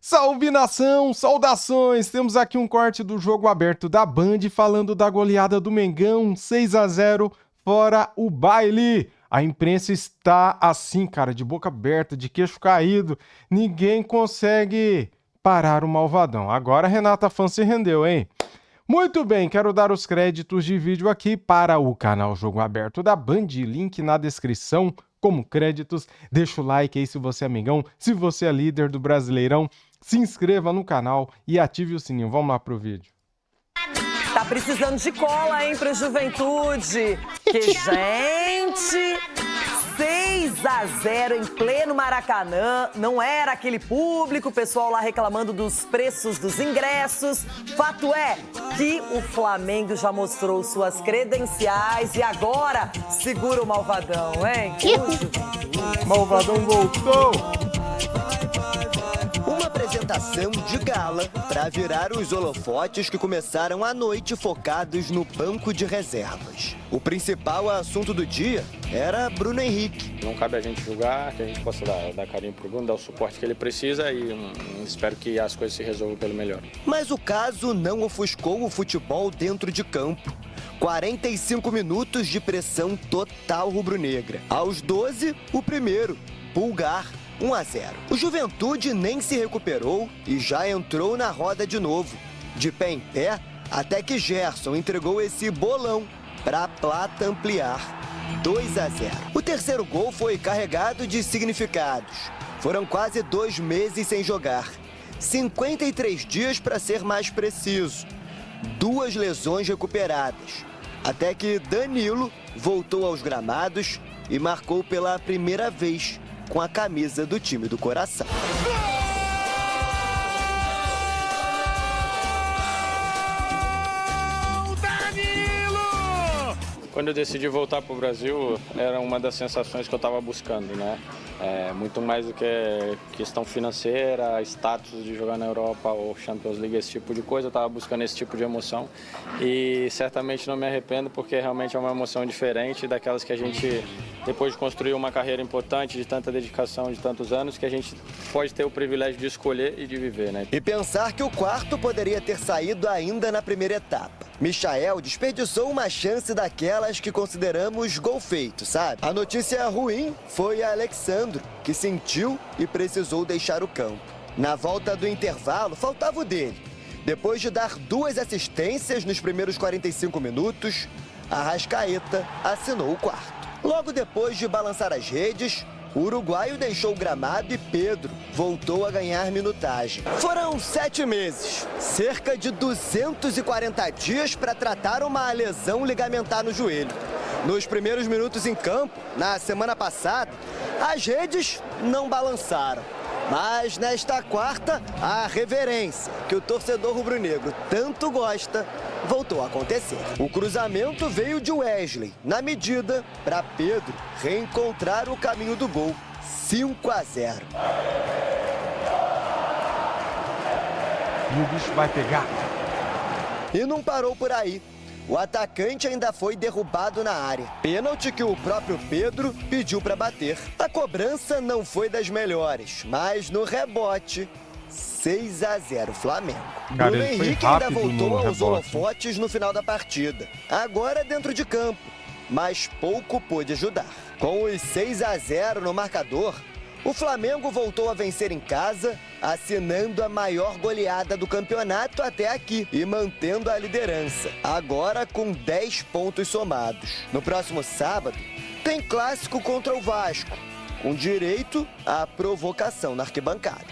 Salve nação, saudações! Temos aqui um corte do jogo aberto da Band falando da goleada do Mengão, 6-0, fora o baile. A imprensa está assim, cara, de boca aberta, de queixo caído. Ninguém consegue parar o malvadão. Agora a Renata Fã se rendeu, hein? Muito bem, quero dar os créditos de vídeo aqui para o canal Jogo Aberto da Band, link na descrição como créditos. Deixa o like aí se você é amigão, se você é líder do Brasileirão, se inscreva no canal e ative o sininho. Vamos lá pro vídeo. Tá precisando de cola, hein, pro Juventude. Que, gente, 6-0 em pleno Maracanã. Não era aquele público, o pessoal lá reclamando dos preços dos ingressos. Fato é que o Flamengo já mostrou suas credenciais e agora segura o malvadão, hein? Malvadão voltou! Uma apresentação de gala para virar os holofotes que começaram à noite focados no banco de reservas. O principal assunto do dia era Bruno Henrique. Não cabe a gente julgar, que a gente possa dar carinho pro Bruno, dar o suporte que ele precisa e espero que as coisas se resolvam pelo melhor. Mas o caso não ofuscou o futebol dentro de campo. 45 minutos de pressão total rubro-negra. Aos 12, o primeiro, Pulgar. 1-0. O Juventude nem se recuperou e já entrou na roda de novo. De pé em pé, até que Gerson entregou esse bolão para a Plata ampliar. 2-0. O terceiro gol foi carregado de significados. Foram quase 2 meses sem jogar. 53 dias para ser mais preciso. 2 lesões recuperadas. Até que Danilo voltou aos gramados e marcou pela primeira vez com a camisa do time do coração. Quando eu decidi voltar para o Brasil, era uma das sensações que eu estava buscando, né? Muito mais do que questão financeira, status de jogar na Europa ou Champions League, esse tipo de coisa, eu estava buscando esse tipo de emoção e certamente não me arrependo porque realmente é uma emoção diferente daquelas que a gente, depois de construir uma carreira importante, de tanta dedicação, de tantos anos, que a gente pode ter o privilégio de escolher e de viver, né? E pensar que o quarto poderia ter saído ainda na primeira etapa. Michael desperdiçou uma chance daquelas que consideramos gol feito, sabe? A notícia ruim foi a Alexandro, que sentiu e precisou deixar o campo. Na volta do intervalo, faltava o dele. Depois de dar 2 assistências nos primeiros 45 minutos, Arrascaeta assinou o quarto. Logo depois de balançar as redes, o uruguaio deixou o gramado e Pedro voltou a ganhar minutagem. Foram 7 meses, cerca de 240 dias para tratar uma lesão ligamentar no joelho. Nos primeiros minutos em campo, na semana passada, as redes não balançaram. Mas nesta quarta, a reverência que o torcedor rubro-negro tanto gosta voltou a acontecer. O cruzamento veio de Wesley, na medida para Pedro reencontrar o caminho do gol. 5-0. E o bicho vai pegar. E não parou por aí. O atacante ainda foi derrubado na área. Pênalti que o próprio Pedro pediu para bater. A cobrança não foi das melhores, mas no rebote, 6-0 Flamengo. Cara, Bruno ele foi Henrique ainda rápido voltou no aos rebote. holofotes no final da partida. Agora dentro de campo, mas pouco pôde ajudar. Com os 6-0 no marcador, o Flamengo voltou a vencer em casa, assinando a maior goleada do campeonato até aqui e mantendo a liderança, agora com 10 pontos somados. No próximo sábado, tem clássico contra o Vasco, com direito à provocação na arquibancada.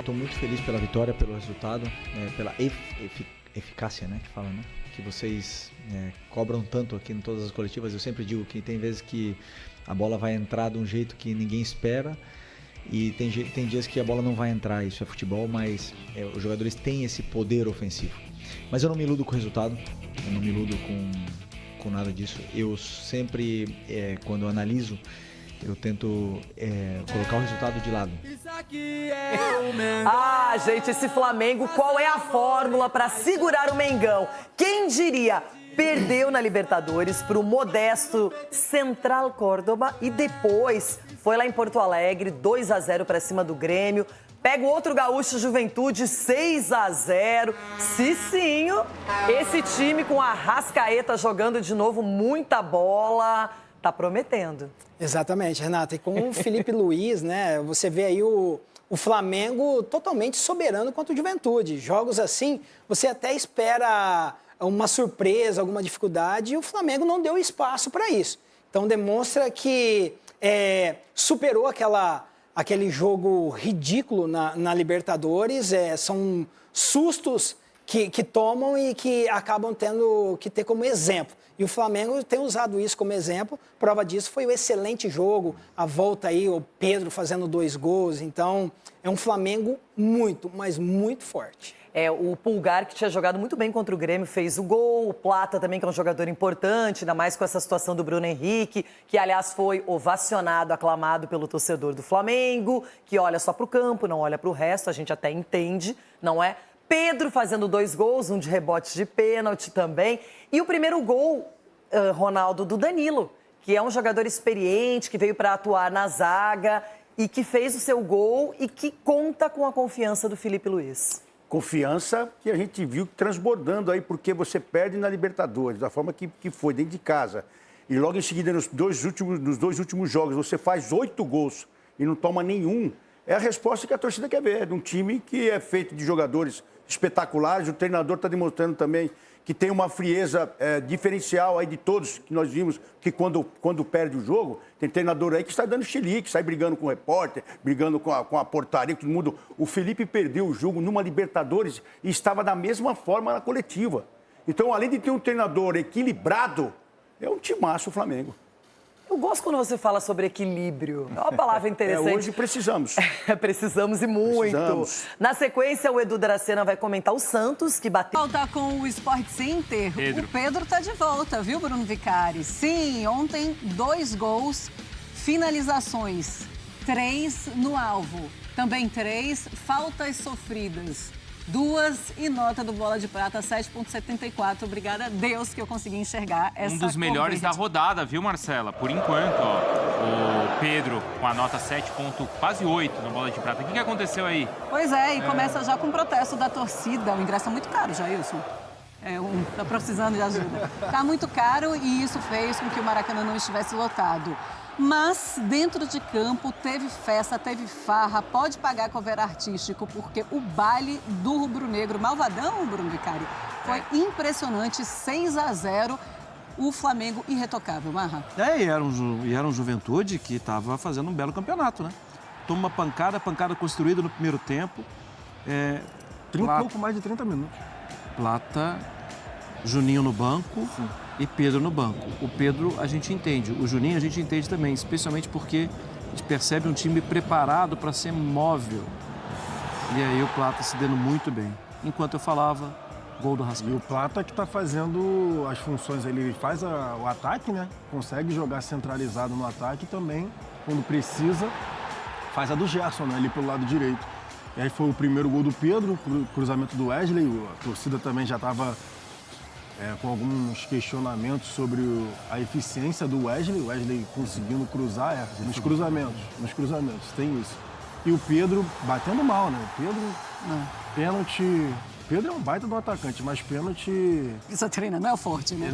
Estou muito feliz pela vitória, pelo resultado, pela eficácia, né, que fala, né? Que vocês cobram tanto aqui em todas as coletivas. Eu sempre digo que tem vezes que a bola vai entrar de um jeito que ninguém espera e tem dias que a bola não vai entrar. Isso é futebol, mas os jogadores têm esse poder ofensivo. Mas eu não me iludo com o resultado, eu não me iludo com nada disso. Eu sempre, quando eu analiso, eu tento colocar o resultado de lado. Ah, gente, esse Flamengo, qual é a fórmula para segurar o Mengão? Quem diria? perdeu na Libertadores para o modesto Central Córdoba e depois foi lá em Porto Alegre, 2-0 para cima do Grêmio. Pega o outro gaúcho, Juventude, 6-0. Cicinho, esse time com a Arrascaeta jogando de novo muita bola, tá prometendo. Exatamente, Renata. E com o Felipe Luiz, né, você vê aí o Flamengo totalmente soberano contra o Juventude. Jogos assim, você até espera uma surpresa, alguma dificuldade, e o Flamengo não deu espaço para isso. Então demonstra que superou aquele jogo ridículo na Libertadores. São sustos que tomam e que acabam tendo que ter como exemplo. E o Flamengo tem usado isso como exemplo. Prova disso foi o excelente jogo, a volta aí, o Pedro fazendo 2 gols. Então, é um Flamengo muito, mas muito forte. O Pulgar, que tinha jogado muito bem contra o Grêmio, fez o gol. O Plata também, que é um jogador importante, ainda mais com essa situação do Bruno Henrique, que, aliás, foi ovacionado, aclamado pelo torcedor do Flamengo, que olha só para o campo, não olha para o resto, a gente até entende, não é? Pedro fazendo 2 gols, um de rebote de pênalti também. E o primeiro gol, Ronaldo, do Danilo, que é um jogador experiente, que veio para atuar na zaga e que fez o seu gol e que conta com a confiança do Felipe Luiz. Confiança que a gente viu transbordando aí, porque você perde na Libertadores, da forma que foi, dentro de casa. E logo em seguida, nos dois últimos jogos, você faz 8 gols e não toma nenhum. É a resposta que a torcida quer ver, de um time que é feito de jogadores espetaculares. O treinador está demonstrando também que tem uma frieza diferencial aí de todos que nós vimos, que quando perde o jogo, tem treinador aí que está dando chilique, sai brigando com o repórter, brigando com a portaria, todo mundo. O Felipe perdeu o jogo numa Libertadores e estava da mesma forma na coletiva. Então, além de ter um treinador equilibrado, é um timaço o Flamengo. Eu gosto quando você fala sobre equilíbrio. É uma palavra interessante. Hoje precisamos. Precisamos e muito. Precisamos. Na sequência, o Edu Dracena vai comentar o Santos, que bateu... Volta com o Sport Center. O Pedro tá de volta, viu, Bruno Vicari? Sim, ontem 2 gols, finalizações, 3 no alvo. Também 3 faltas sofridas. 2 e nota do Bola de Prata, 7,74. Obrigada a Deus que eu consegui enxergar essa Um dos melhores da rodada, viu, Marcela? Por enquanto, ó. O Pedro com a nota 7,quase 8 no Bola de Prata. O que aconteceu aí? Pois é, e começa já com o protesto da torcida. O ingresso é muito caro, Jailson. Tá precisando de ajuda. Tá muito caro e isso fez com que o Maracanã não estivesse lotado. Mas, dentro de campo, teve festa, teve farra, pode pagar cover artístico, porque o baile do rubro-negro, malvadão, Bruno Vicari, foi impressionante, 6-0, o Flamengo irretocável, Marra. E era um Juventude que estava fazendo um belo campeonato, né? Toma uma pancada construída no primeiro tempo. Pouco mais de 30 minutos. Plata, Juninho no banco. Sim. E Pedro no banco. O Pedro a gente entende, o Juninho a gente entende também, especialmente porque a gente percebe um time preparado para ser móvel. E aí o Plata se dando muito bem. Enquanto eu falava, gol do Arrascaeta. E o Plata que está fazendo as funções, ele faz o ataque, né? Consegue jogar centralizado no ataque e também, quando precisa, faz a do Gerson, né? Ali pelo lado direito. E aí foi o primeiro gol do Pedro, cruzamento do Wesley, a torcida também já estava... com alguns questionamentos sobre a eficiência do Wesley. O Wesley conseguindo cruzar, nos cruzamentos, tem isso. E o Pedro batendo mal, né? O Pedro, pênalti... Pedro é um baita do atacante, mas pênalti... Isso treina, não é o forte, né?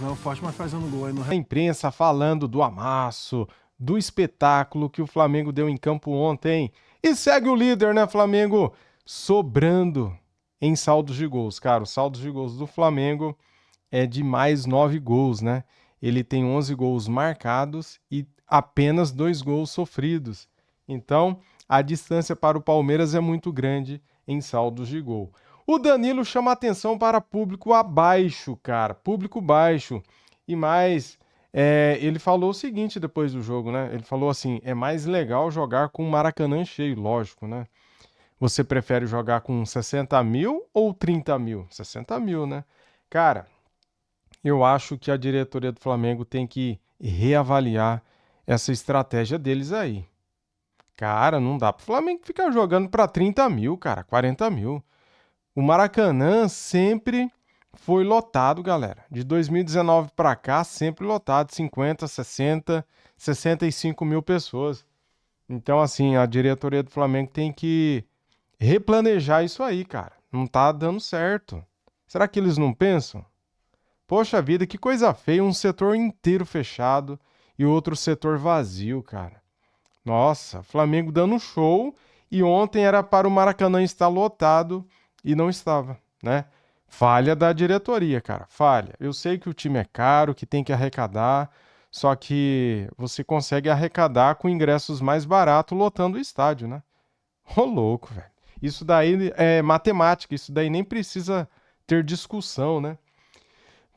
Não é o forte, mas fazendo gol aí no... A imprensa falando do amasso, do espetáculo que o Flamengo deu em campo ontem. E segue o líder, né, Flamengo? Sobrando em saldos de gols. Cara, o saldo de gols do Flamengo é de mais 9 gols, né? Ele tem 11 gols marcados e apenas 2 gols sofridos. Então, a distância para o Palmeiras é muito grande em saldos de gol. O Danilo chama atenção para público abaixo, cara. Público baixo. E mais, ele falou o seguinte depois do jogo, né? Ele falou assim, é mais legal jogar com o Maracanã cheio, lógico, né? Você prefere jogar com 60 mil ou 30 mil? 60 mil, né? Cara, eu acho que a diretoria do Flamengo tem que reavaliar essa estratégia deles aí. Cara, não dá pro Flamengo ficar jogando para 30 mil, cara, 40 mil. O Maracanã sempre foi lotado, galera. De 2019 para cá, sempre lotado, 50, 60, 65 mil pessoas. Então, assim, a diretoria do Flamengo tem que replanejar isso aí, cara. Não tá dando certo. Será que eles não pensam? Poxa vida, que coisa feia, um setor inteiro fechado e outro setor vazio, cara. Nossa, Flamengo dando show e ontem era para o Maracanã estar lotado e não estava, né? Falha da diretoria, cara, falha. Eu sei que o time é caro, que tem que arrecadar, só que você consegue arrecadar com ingressos mais baratos lotando o estádio, né? Ô louco, velho. Isso daí é matemática, isso daí nem precisa ter discussão, né?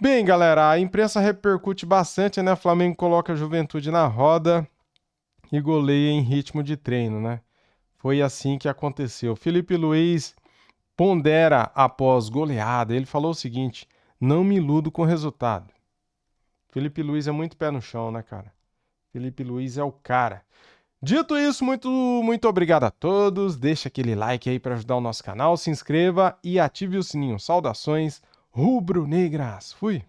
Bem, galera, a imprensa repercute bastante, né? O Flamengo coloca a Juventude na roda e goleia em ritmo de treino, né? Foi assim que aconteceu. Felipe Luiz pondera após goleada. Ele falou o seguinte: não me iludo com o resultado. Felipe Luiz é muito pé no chão, né, cara? Felipe Luiz é o cara. Dito isso, muito obrigado a todos. Deixa aquele like aí para ajudar o nosso canal, se inscreva e ative o sininho. Saudações rubro-negras. Fui!